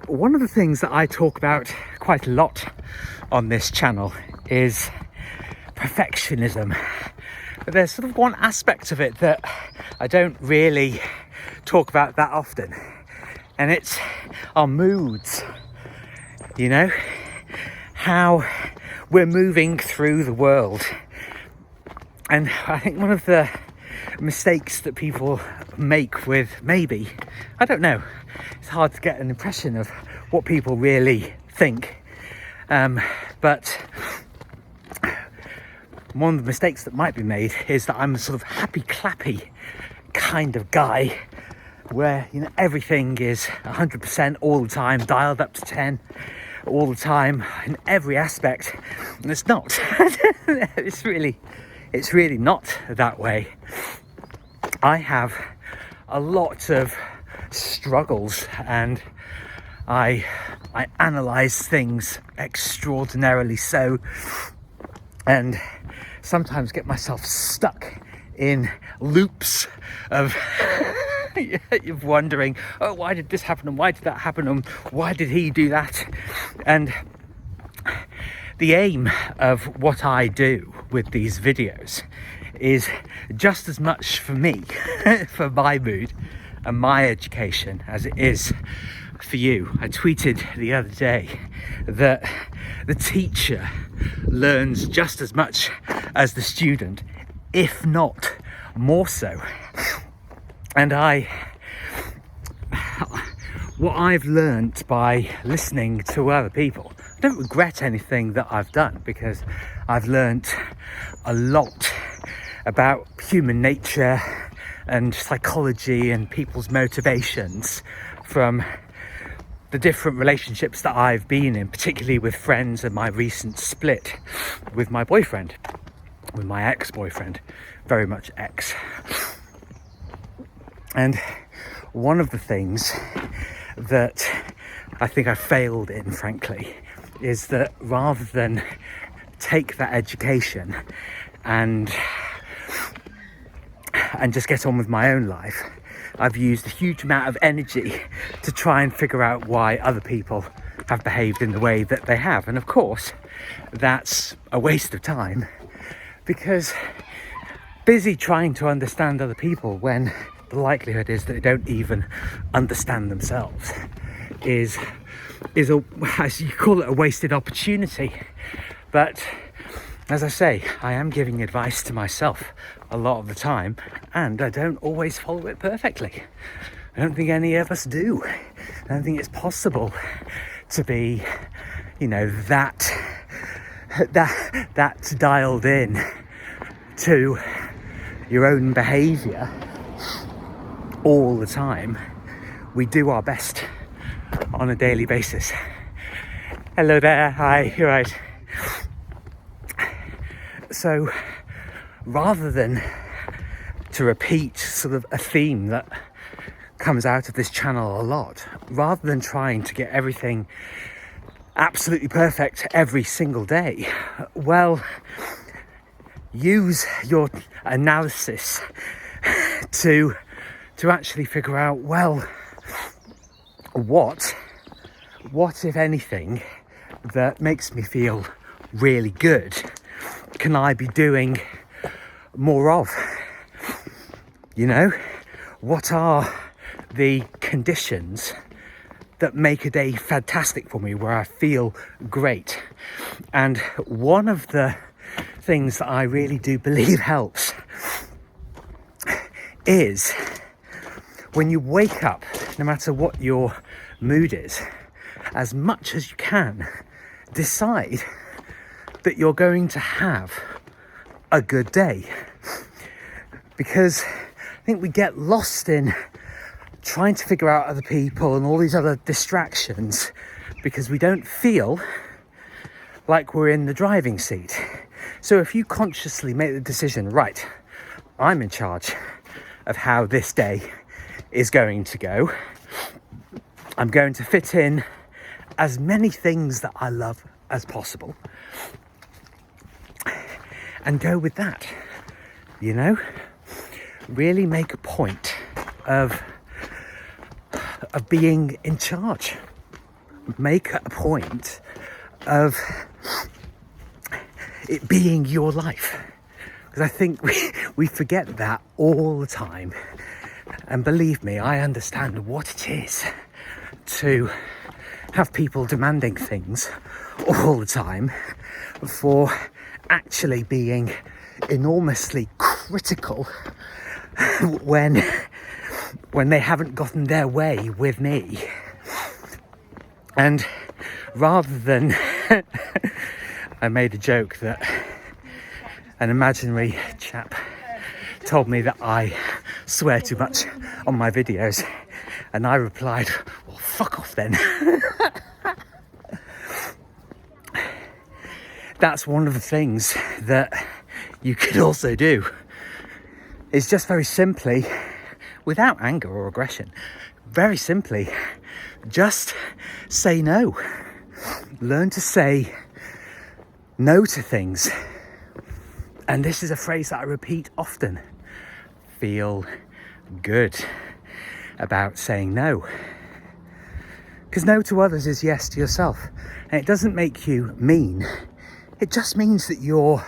one of the things that I talk about quite a lot on this channel is perfectionism. But there's sort of one aspect of it that I don't really talk about that often, and it's our moods, you know, how we're moving through the world. And I think one of the mistakes that people make with, maybe, I don't know, it's hard to get an impression of what people really think, but one of the mistakes that might be made is that I'm a sort of happy clappy kind of guy, where, you know, everything is 100% all the time, dialed up to 10 all the time in every aspect, and it's not. it's really not that way. I have a lot of struggles, and I analyze things extraordinarily so, and sometimes get myself stuck in loops of of wondering, oh, why did this happen, and why did that happen, and why did he do that? And the aim of what I do with these videos is just as much for me, for my mood and my education, as it is for you. I tweeted the other day that the teacher learns just as much as the student, if not more so. And what I've learnt by listening to other people, I don't regret anything that I've done, because I've learnt a lot about human nature and psychology and people's motivations from the different relationships that I've been in, particularly with friends, and my recent split with my boyfriend, with my ex-boyfriend, very much ex. And one of the things that I think I failed in, frankly, is that rather than take that education and just get on with my own life, I've used a huge amount of energy to try and figure out why other people have behaved in the way that they have. And of course, that's a waste of time, because busy trying to understand other people when the likelihood is that they don't even understand themselves is a, as you call it, a wasted opportunity. But as I say, I am giving advice to myself a lot of the time, and I don't always follow it perfectly. I don't think any of us do. I don't think it's possible to be, you know, that dialed in to your own behaviour all the time. We do our best on a daily basis. Hello there, hi, you're right. So rather than to repeat sort of a theme that comes out of this channel a lot, rather than trying to get everything absolutely perfect every single day, well, use your analysis to actually figure out, well, what if anything that makes me feel really good can I be doing more of? You know, what are the conditions that make a day fantastic for me, where I feel great? And one of the things that I really do believe helps is when you wake up, no matter what your mood is, as much as you can, decide that you're going to have a good day. Because I think we get lost in trying to figure out other people and all these other distractions, because we don't feel like we're in the driving seat. So if you consciously make the decision, right, I'm in charge of how this day is going to go, I'm going to fit in as many things that I love as possible, and go with that, you know? Really make a point of being in charge. make a point of it being your life. Because I think we forget that all the time. And believe me, I understand what it is to have people demanding things all the time for actually being enormously critical when they haven't gotten their way with me. And rather than I made a joke that an imaginary chap told me that I swear too much on my videos, and I replied, well, fuck off then. That's one of the things that you could also do, is just very simply, without anger or aggression, very simply, just say no. Learn to say no to things. And this is a phrase that I repeat often. Feel good about saying no. Because no to others is yes to yourself. And it doesn't make you mean. It just means that you're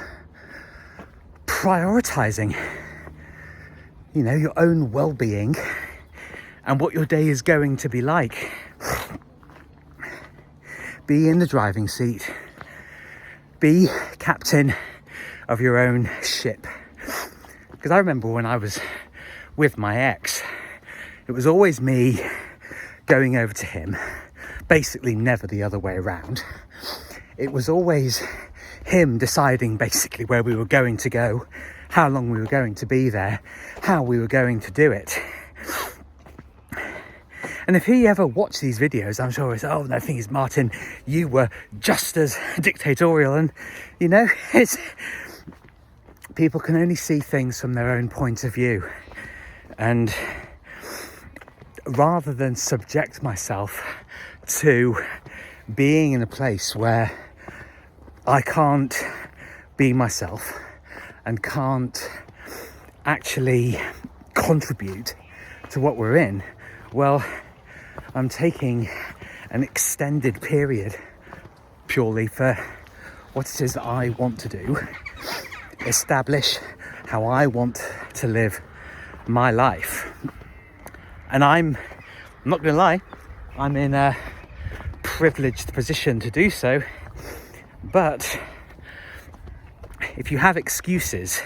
prioritizing, your own well-being and what your day is going to be like. Be in the driving seat. Be captain of your own ship. Because I remember when I was with my ex, it was always me going over to him, basically never the other way around. It was always him deciding basically where we were going to go, how long we were going to be there, how we were going to do it. And if he ever watched these videos, I'm sure he'd say, oh, no, thing is, Martin, you were just as dictatorial. And, it's people can only see things from their own point of view. And rather than subject myself to being in a place where I can't be myself and can't actually contribute to what we're in, well, I'm taking an extended period purely for what it is that I want to do, establish how I want to live my life. And I'm not going to lie, I'm in a privileged position to do so. But if you have excuses,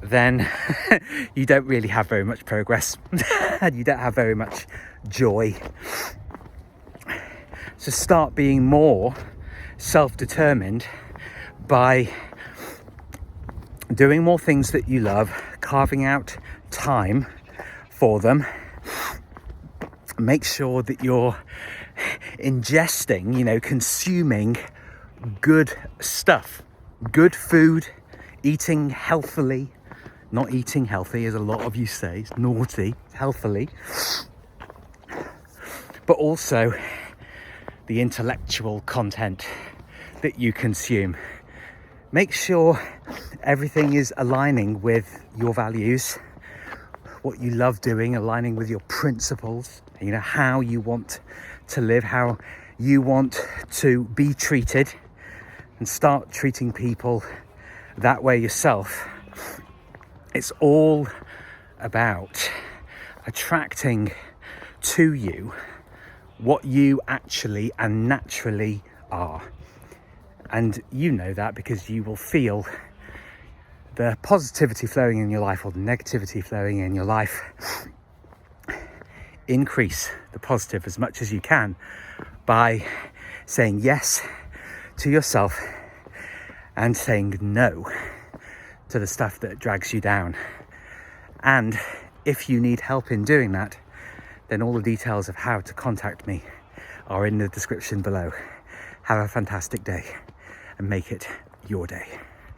then you don't really have very much progress and you don't have very much joy. So start being more self-determined by doing more things that you love, carving out time for them. Make sure that you're ingesting, consuming good stuff, good food, eating healthily, not eating healthy as a lot of you say, it's naughty, healthily, but also the intellectual content that you consume. Make sure everything is aligning with your values, what you love doing, aligning with your principles, how you want to live, how you want to be treated, and start treating people that way yourself. It's all about attracting to you what you actually and naturally are. And you know that because you will feel the positivity flowing in your life or the negativity flowing in your life. Increase the positive as much as you can by saying yes to yourself and saying no to the stuff that drags you down. And if you need help in doing that, then all the details of how to contact me are in the description below. Have a fantastic day and make it your day.